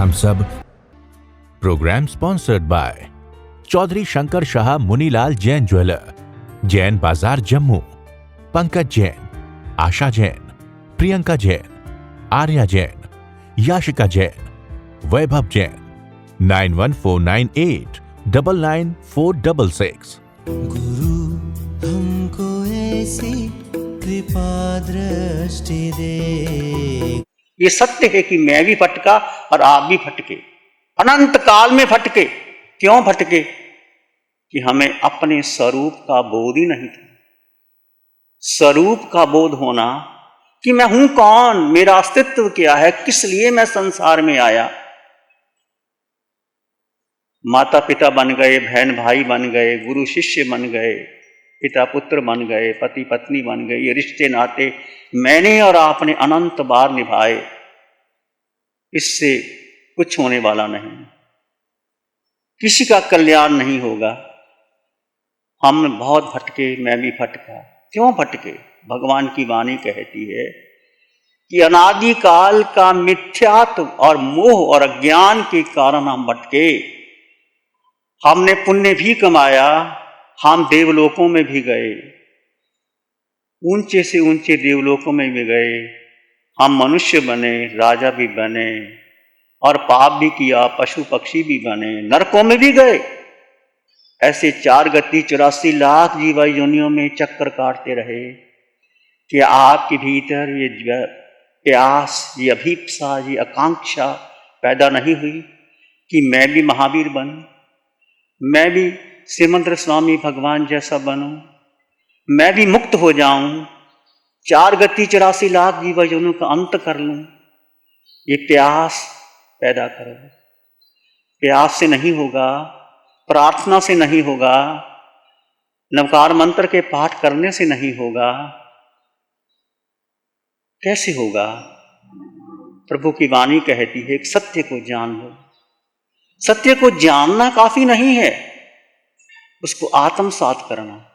हम सब। Program sponsored by Chaudhary Shankar Shah Munilal Jain jeweller, Jain बाजार जम्मू, पंकज जैन, आशा जैन, प्रियंका जैन, आर्या जैन, याशिका जैन, वैभव जैन। 9149899466। गुरु हमको ऐसी कृपा दृष्टि दे। ये सत्य है कि मैं भी भटका और आप भी भटके, अनंत काल में भटके। क्यों भटके? कि हमें अपने स्वरूप का बोध ही नहीं था। स्वरूप का बोध होना कि मैं हूं कौन, मेरा अस्तित्व क्या है, किस लिए मैं संसार में आया। माता पिता बन गए, बहन भाई बन गए, गुरु शिष्य बन गए, पिता पुत्र बन गए, पति पत्नी बन गए। ये रिश्ते नाते मैंने और आपने अनंत बार निभाए। इससे कुछ होने वाला नहीं, किसी का कल्याण नहीं होगा। हम बहुत भटके, मैं भी भटका। क्यों भटके? भगवान की वाणी कहती है कि अनादिकाल का मिथ्यात्व और मोह और अज्ञान के कारण हम भटके। हमने पुण्य भी कमाया, हम देवलोकों में भी गए, ऊंचे से ऊंचे देवलोकों में भी गए। हम मनुष्य बने, राजा भी बने, और पाप भी किया, पशु पक्षी भी बने, नरकों में भी गए। ऐसे 4 गति 84 लाख जीवा योनियों में चक्कर काटते रहे कि आपके भीतर ये प्यास, ये अभीप्सा, ये आकांक्षा पैदा नहीं हुई कि मैं भी महावीर बनूं, मैं भी सिमंद्र स्वामी भगवान जैसा बनूं, मैं भी मुक्त हो जाऊं, 4 गति 84 लाख जीवा योनियों का अंत कर लूं। ये प्यास पैदा करो। प्यास से नहीं होगा, प्रार्थना से नहीं होगा, नवकार मंत्र के पाठ करने से नहीं होगा। कैसे होगा? प्रभु की वाणी कहती है कि सत्य को जान लो। सत्य को जानना काफी नहीं है, उसको आत्मसात करना,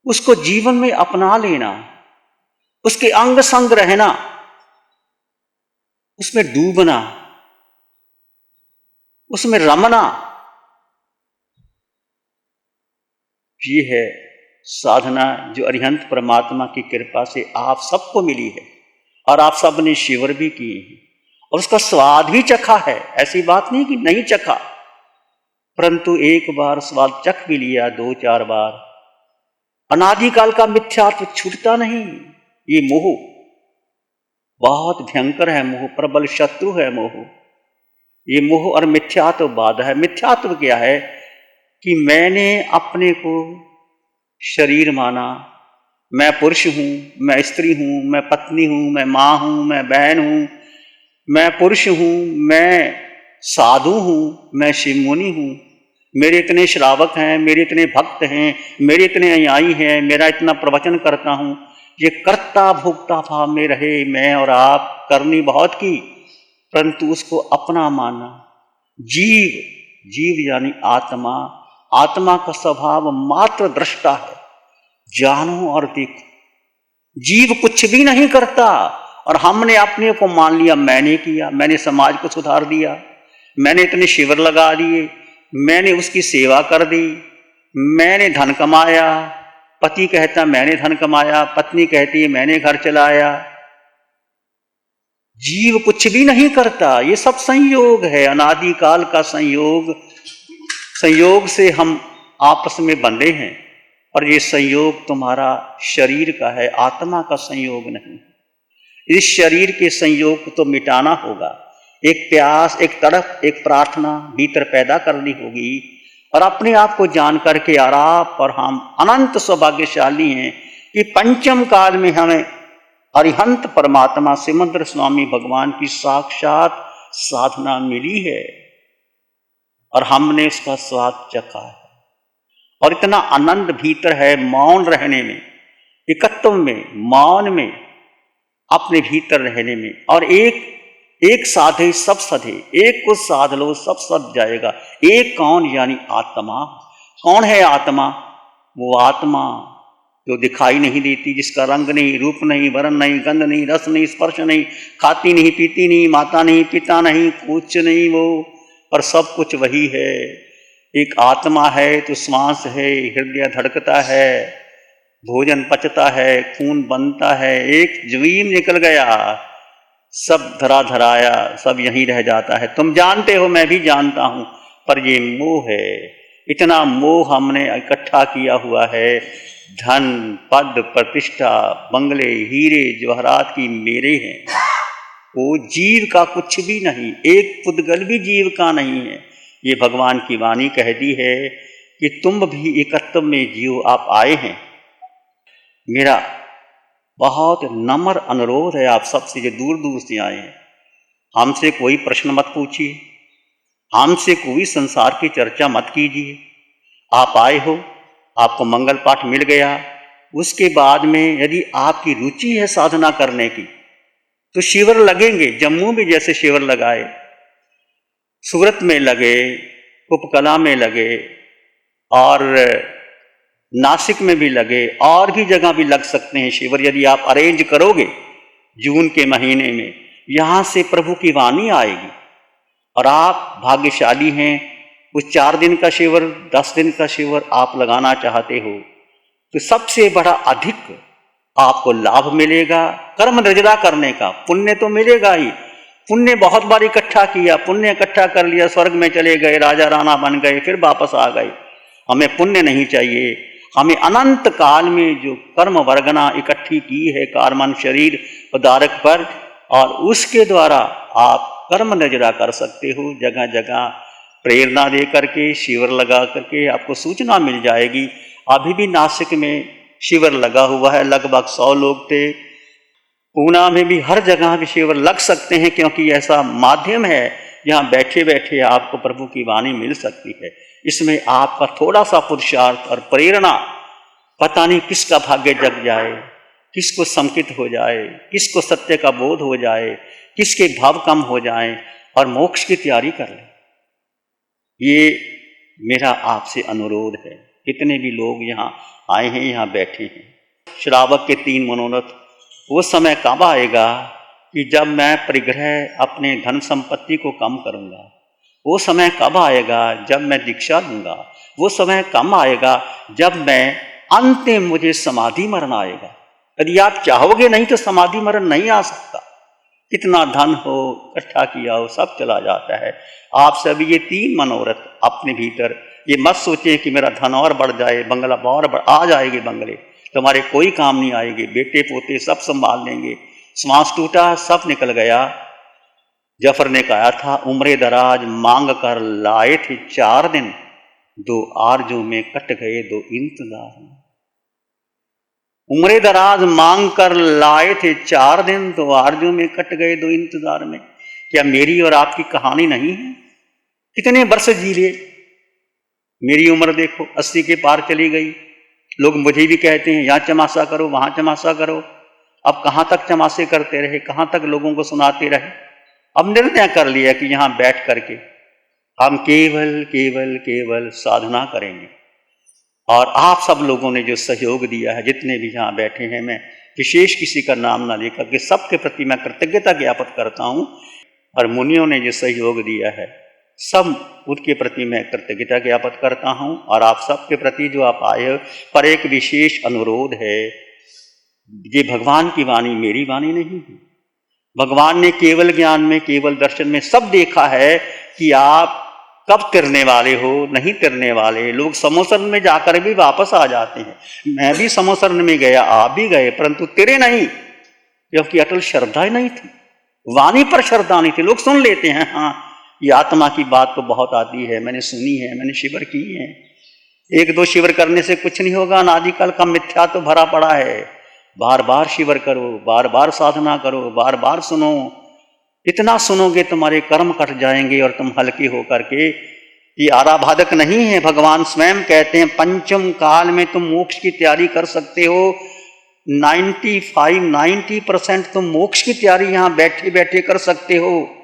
उसको जीवन में अपना लेना, उसके अंग संग रहना, उसमें डूबना, उसमें रमना। ये है साधना जो अरिहंत परमात्मा की कृपा से आप सबको मिली है, और आप सब ने शिविर भी किए हैं, और उसका स्वाद भी चखा है। ऐसी बात नहीं कि नहीं चखा, परंतु एक बार स्वाद चख भी लिया, 2-4 बार। अनादिकाल का मिथ्यात्व छूटता नहीं। ये मोह बहुत भयंकर है, मोह प्रबल शत्रु है मोह। ये मोह और मिथ्यात्व बाधा है। मिथ्यात्व क्या है? कि मैंने अपने को शरीर माना, मैं पुरुष हूं, मैं स्त्री हूं, मैं पत्नी हूं, मैं मां हूं, मैं बहन हूं, मैं पुरुष हूं, मैं साधु हूं, मैं शिव मुनि हूं, मेरे इतने श्रावक हैं, मेरे इतने भक्त हैं, मेरे इतने अनुयायी हैं, मेरा इतना प्रवचन करता हूं। ये कर्ता भोक्ता भाव में रहे मैं और आप, करनी बहुत की, परंतु उसको अपना माना। जीव, जीव यानी आत्मा, आत्मा का स्वभाव मात्र दृष्टा है, जानो और देखो। जीव कुछ भी नहीं करता, और हमने अपने को मान लिया मैंने किया, मैंने समाज को सुधार दिया, मैंने इतने शिविर लगा दिए, मैंने उसकी सेवा कर दी, मैंने धन कमाया। पति कहता मैंने धन कमाया, पत्नी कहती है मैंने घर चलाया। जीव कुछ भी नहीं करता, ये सब संयोग है, अनादिकाल का संयोग। संयोग से हम आपस में बंधे हैं, और ये संयोग तुम्हारा शरीर का है, आत्मा का संयोग नहीं। इस शरीर के संयोग को तो मिटाना होगा। एक प्यास, एक तड़प, एक प्रार्थना भीतर पैदा करनी होगी, और अपने आप को जान करके यार आप और हम अनंत सौभाग्यशाली हैं कि पंचम काल में हमें अरिहंत परमात्मा सिमंद्र स्वामी भगवान की साक्षात साधना मिली है, और हमने उसका स्वाद चखा है। और इतना आनंद भीतर है मौन रहने में, एकत्व में, मौन में, अपने भीतर रहने में। और एक साधे सब सधे, एक को साध लो सब सध जाएगा। एक कौन? यानी आत्मा। कौन है आत्मा? वो आत्मा जो दिखाई नहीं देती, जिसका रंग नहीं, रूप नहीं, वर्ण नहीं, गंध नहीं, रस नहीं, स्पर्श नहीं, खाती नहीं, पीती नहीं, माता नहीं, पिता नहीं, कुछ नहीं वो, पर सब कुछ वही है। एक आत्मा है तो श्वास है, हृदय धड़कता है, भोजन पचता है, खून बनता है, एक जीव निकल गया, सब धरा धराया, सब यहीं रह जाता है। तुम जानते हो, मैं भी जानता हूं, पर ये मोह है, इतना मोह हमने इकट्ठा किया हुआ है। धन, पद, प्रतिष्ठा, बंगले, हीरे जवाहरात की मेरे हैं, वो जीव का कुछ भी नहीं, एक पुद्गल भी जीव का नहीं है। ये भगवान की वाणी कहती है कि तुम भी एकत्व में जियो, आप आए हैं। मेरा बहुत नम्र अनुरोध है आप सबसे जो दूर दूर से आए हैं, हमसे कोई प्रश्न मत पूछिए, हमसे कोई संसार की चर्चा मत कीजिए। आप आए हो, आपको मंगल पाठ मिल गया, उसके बाद में यदि आपकी रुचि है साधना करने की तो शिविर लगेंगे। जम्मू में जैसे शिविर लगाए, सूरत में लगे, उपकला में लगे, और नासिक में भी लगे, और भी जगह भी लग सकते हैं शिविर। यदि आप अरेंज करोगे जून के महीने में, यहाँ से प्रभु की वाणी आएगी और आप भाग्यशाली हैं। उस 4 दिन का शिविर, 10 दिन का शिविर आप लगाना चाहते हो तो सबसे बड़ा अधिक आपको लाभ मिलेगा कर्म निर्जरा करने का। पुण्य तो मिलेगा ही, पुण्य बहुत बार इकट्ठा किया, पुण्य इकट्ठा कर लिया, स्वर्ग में चले गए, राजा राणा बन गए, फिर वापस आ गए। हमें पुण्य नहीं चाहिए, हमें अनंत काल में जो कर्म वर्गना इकट्ठी की है कारमन शरीर पदारक पर, और उसके द्वारा आप कर्म निर्जरा कर सकते हो। जगह जगह प्रेरणा दे करके, शिविर लगा करके आपको सूचना मिल जाएगी। अभी भी नासिक में शिविर लगा हुआ है, लगभग 100 लोग थे। पूना में भी हर जगह भी शिविर लग सकते हैं, क्योंकि ऐसा माध्यम है जहाँ बैठे बैठे आपको प्रभु की वाणी मिल सकती है। इसमें आपका थोड़ा सा पुरुषार्थ और प्रेरणा, पता नहीं किसका भाग्य जग जाए, किसको संकित हो जाए, किसको सत्य का बोध हो जाए, किसके भाव कम हो जाए और मोक्ष की तैयारी कर ले। ये मेरा आपसे अनुरोध है। कितने भी लोग यहाँ आए हैं, यहाँ बैठे हैं। श्रावक के 3 मनोरथ, वो समय कब आएगा कि जब मैं परिग्रह अपने धन संपत्ति को कम करूँगा। वो समय कब आएगा जब मैं दीक्षा लूँगा। वो समय कब आएगा जब मैं अंतिम मुझे समाधि मरण आएगा। यदि आप चाहोगे नहीं तो समाधि मरण नहीं आ सकता। कितना धन हो, इकट्ठा किया हो, सब चला जाता है। आप सभी ये 3 मनोरथ अपने भीतर, ये मत सोचें कि मेरा धन और बढ़ जाए, बंगला और आ जाएंगे बंगले, तुम्हारे कोई काम नहीं आएंगे, बेटे पोते सब संभाल लेंगे। श्वास टूटा, सब निकल गया। जफर ने कहा था, उम्र दराज मांग कर लाए थे 4 दिन, 2 आरजू में कट गए 2 इंतजार में। उम्र दराज मांग कर लाए थे 4 दिन, 2 आरजू में कट गए 2 इंतजार में। क्या मेरी और आपकी कहानी नहीं है? कितने वर्ष जी लिए, मेरी उम्र देखो 80 के पार चली गई। लोग मुझे भी कहते हैं यहाँ चमासा करो, वहां चमासा करो। अब कहाँ तक चमासे करते रहे, कहाँ तक लोगों को सुनाते रहे। अब निर्णय कर लिया कि यहाँ बैठ करके हम केवल केवल केवल साधना करेंगे। और आप सब लोगों ने जो सहयोग दिया है, जितने भी यहाँ बैठे हैं, मैं विशेष किसी का नाम ना लेकर के सबके प्रति मैं कृतज्ञता ज्ञापित करता हूँ। और मुनियों ने जो सहयोग दिया है, सब उसके प्रति मैं कृतज्ञता ज्ञापित करता हूँ। और आप सबके प्रति जो आप आए हो, पर एक विशेष अनुरोध है, ये भगवान की वाणी मेरी वाणी नहीं है। भगवान ने केवल ज्ञान में, केवल दर्शन में सब देखा है कि आप कब तिरने वाले हो, नहीं तिरने वाले। लोग समोसरन में जाकर भी वापस आ जाते हैं। मैं भी समोसरन में गया, आप भी गए, परंतु तिरे नहीं, क्योंकि अटल श्रद्धा ही नहीं थी, वाणी पर श्रद्धा नहीं थी। लोग सुन लेते हैं, हाँ ये आत्मा की बात तो बहुत आती है, मैंने सुनी है, मैंने शिविर की है। 1-2 शिविर करने से कुछ नहीं होगा, अनादिकाल का मिथ्या तो भरा पड़ा है। बार बार शिविर करो, बार बार साधना करो, बार बार सुनो। इतना सुनोगे तुम्हारे कर्म कट जाएंगे और तुम हल्के होकर के, ये आराबाधक नहीं है। भगवान स्वयं कहते हैं, पंचम काल में तुम मोक्ष की तैयारी कर सकते हो। 90% तुम मोक्ष की तैयारी यहां बैठे बैठे कर सकते हो।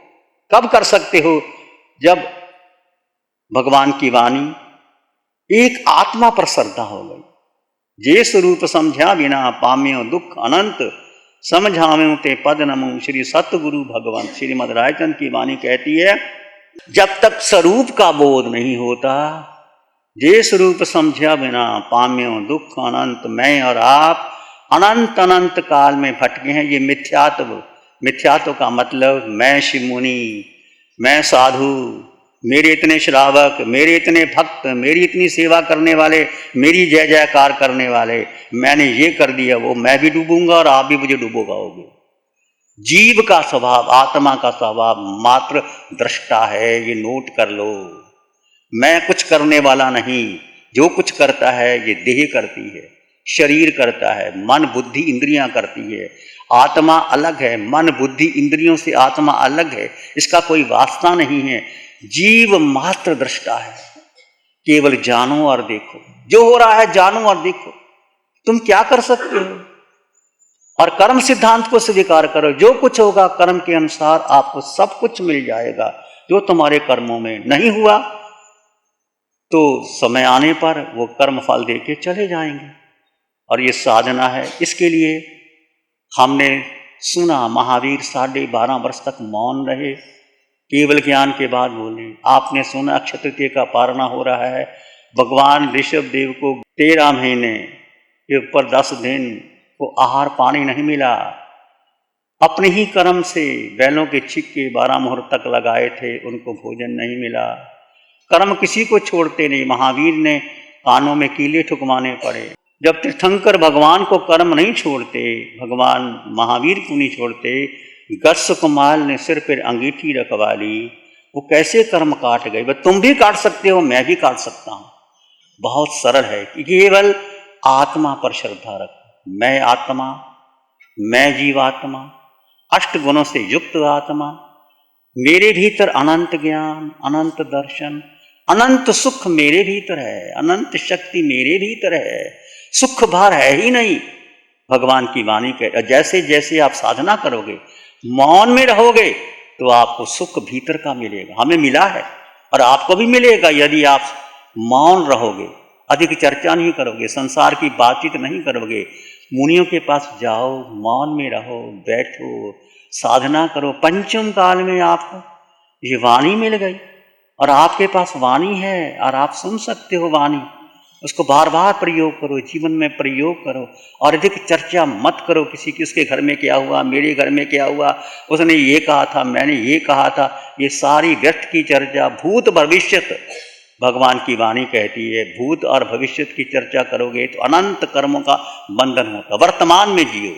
कब कर सकते हो? जब भगवान की वाणी एक आत्मा पर श्रद्धा हो गई, जे स्वरूप समझा बिना पाम्यो दुख अनंत, समझाव्यो ते पद नमो। श्री सतगुरु भगवंत श्रीमद रायचंद की वाणी कहती है, जब तक स्वरूप का बोध नहीं होता, जे स्वरूप समझा बिना पाम्यो दुख अनंत, मैं और आप अनंत अनंत काल में भटके हैं। ये मिथ्यात्व, मिथ्यात्व का मतलब मैं शिव मुनि, मैं साधु, मेरे इतने श्रावक, मेरे इतने भक्त, मेरी इतनी सेवा करने वाले, मेरी जय जयकार करने वाले, मैंने ये कर दिया, वो मैं भी डूबूंगा और आप भी मुझे डूबोगे। जीव का स्वभाव, आत्मा का स्वभाव मात्र दृष्टा है, ये नोट कर लो। मैं कुछ करने वाला नहीं, जो कुछ करता है ये देह करती है, शरीर करता है, मन बुद्धि इंद्रियां करती है। आत्मा अलग है, मन बुद्धि इंद्रियों से आत्मा अलग है, इसका कोई वास्ता नहीं है। जीव मात्र दृष्टा है, केवल जानो और देखो, जो हो रहा है जानो और देखो। तुम क्या कर सकते हो? और कर्म सिद्धांत को स्वीकार करो, जो कुछ होगा कर्म के अनुसार आपको सब कुछ मिल जाएगा। जो तुम्हारे कर्मों में नहीं हुआ तो समय आने पर वो कर्म फल दे के चले जाएंगे। और ये साधना है, इसके लिए हमने सुना महावीर 12.5 वर्ष तक मौन रहे, केवल ज्ञान के बाद बोले। आपने सुना अक्षय तृतीया का पारना हो रहा है, भगवान ऋषभ देव को 13 महीने के ऊपर 10 दिन को आहार पानी नहीं मिला। अपने ही कर्म से बैलों के छिक्के 12 मुहूर्त तक लगाए थे, उनको भोजन नहीं मिला। कर्म किसी को छोड़ते नहीं, महावीर ने कानों में कीले ठुकवाने पड़े। जब तीर्थंकर भगवान को कर्म नहीं छोड़ते, भगवान महावीर को नहीं छोड़ते, गस्स कुमाल ने सिर पर अंगीठी रखवा ली, वो कैसे कर्म काट गए? वह तुम भी काट सकते हो, मैं भी काट सकता हूँ। बहुत सरल है कि केवल आत्मा पर श्रद्धा रखो। मैं आत्मा, मैं जीवात्मा, 8 गुणों से युक्त आत्मा, मेरे भीतर अनंत ज्ञान, अनंत दर्शन, अनंत सुख मेरे भीतर है, अनंत शक्ति मेरे भीतर है, सुख बाहर है ही नहीं। भगवान की वाणी के जैसे जैसे आप साधना करोगे, मौन में रहोगे, तो आपको सुख भीतर का मिलेगा। हमें मिला है और आपको भी मिलेगा यदि आप मौन रहोगे, अधिक चर्चा नहीं करोगे, संसार की बातचीत नहीं करोगे। मुनियों के पास जाओ, मौन में रहो, बैठो, साधना करो। पंचम काल में आपको ये वाणी मिल गई और आपके पास वाणी है और आप सुन सकते हो वाणी। उसको बार बार प्रयोग करो, जीवन में प्रयोग करो और अधिक चर्चा मत करो किसी की, उसके घर में क्या हुआ, मेरे घर में क्या हुआ, उसने ये कहा था, मैंने ये कहा था। ये सारी व्यर्थ की चर्चा, भूत भविष्यत, भगवान की वाणी कहती है भूत और भविष्यत की चर्चा करोगे तो अनंत कर्मों का बंधन होता। वर्तमान में जियो।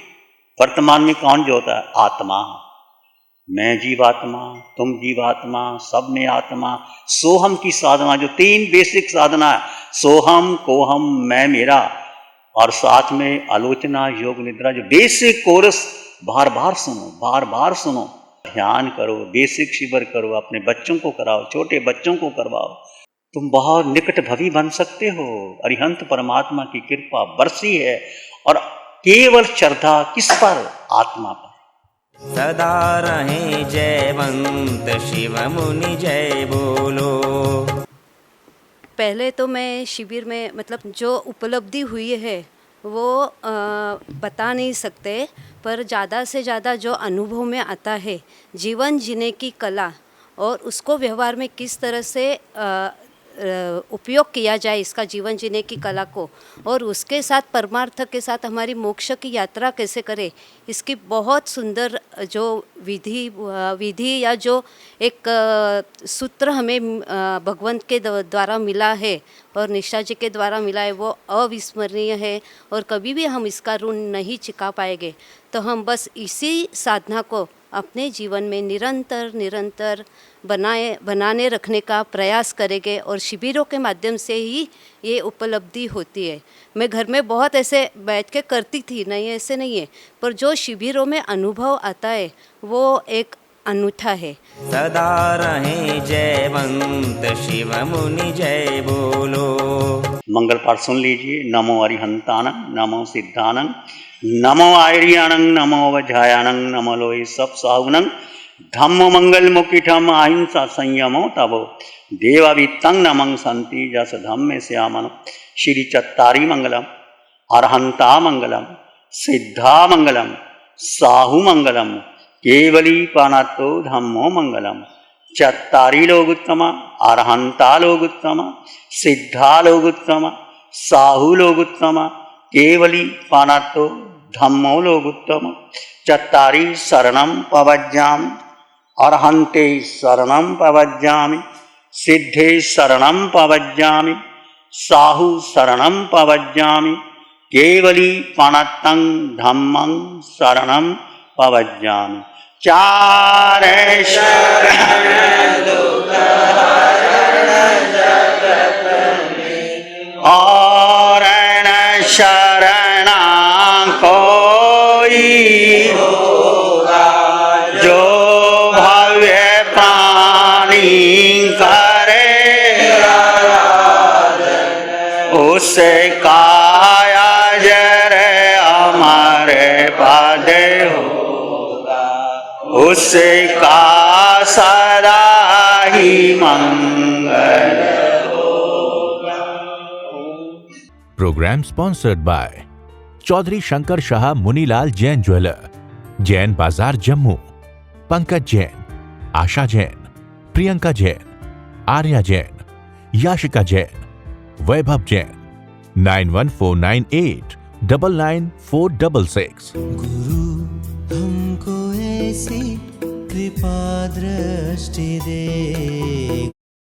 वर्तमान में कौन जो होता है? आत्मा। मैं जीवात्मा, तुम जीवात्मा, सब में आत्मा। सोहम की साधना, जो 3 बेसिक साधना है, सोहम, कोहम, मैं, मेरा, और साथ में आलोचना, योग निद्रा, जो बेसिक कोर्स बार बार सुनो, बार बार सुनो। ध्यान करो, बेसिक शिविर करो, अपने बच्चों को कराओ, छोटे बच्चों को करवाओ। तुम बहुत निकट भवी बन सकते हो। अरिहंत परमात्मा की कृपा बरसी है और केवल श्रद्धा किस पर? आत्मा पर। सदा रहे जयवंत शिव मुनि जय बोलो। पहले तो मैं शिविर में मतलब जो उपलब्धि हुई है वो बता नहीं सकते, पर ज़्यादा से ज़्यादा जो अनुभव में आता है जीवन जीने की कला और उसको व्यवहार में किस तरह से उपयोग किया जाए, इसका जीवन जीने की कला को, और उसके साथ परमार्थ के साथ हमारी मोक्ष की यात्रा कैसे करें, इसकी बहुत सुंदर जो विधि या जो एक सूत्र हमें भगवंत के द्वारा मिला है और निष्ठा जी के द्वारा मिला है, वो अविस्मरणीय है और कभी भी हम इसका ऋण नहीं चुका पाएंगे। तो हम बस इसी साधना को अपने जीवन में निरंतर बनाने रखने का प्रयास करेंगे और शिविरों के माध्यम से ही ये उपलब्धि होती है। मैं घर में बहुत ऐसे बैठ के करती थी, नहीं ऐसे नहीं है, पर जो शिविरों में अनुभव आता है वो एक अनूठा है। सदा रहे जयवंत शिव मुनि जय बोलो। मंगल पाठ सुन लीजिए। नमो अरिहंतानं, नमो सिद्धानं, नमो आयर्यानं, नमो वज्रायानं, नमो लोहि सब साहुनं, धम्म मंगल मुकिठम अहिंसा संयमो तबो देवावित्तं नमं संति जस धम्मे श्यामन। श्री चत्तारी मंगलम। अर्हंता मंगलम, सिद्धा मंगलम, साहु मंगलम, केवली पानातो धम्मो मंगलम। चत्तारी लोगुत्तम, अर्हंता लोगुत्तम, सिद्धा लोगुत्तम, साहु लोगुत्तम, केवली पानातो धम्मो लोगुत्तम। चत्तारी शरणं पवज्जामि, अर्हन्ते शरणं पवज्जामि, सिद्धे शरणं पवज्जामि, साहु शरणं पवज्जामि, केवली पाणत्तं धम्मं शरणं पवज्जामि। चारे और न शरणा कोई जो भव्य प्राणी करे, उसे काया जर हमारे पद होगा, उसे का सदा ही मंगल। Program sponsored by Chaudhary Shankar Shah Munilal Jain jeweller, Jain बाजार जम्मू। पंकज जैन, आशा जैन, प्रियंका जैन, आर्या जैन, याशिका जैन, वैभव जैन। 9149899466। गुरु हमको ऐसी कृपा दृष्टि दे।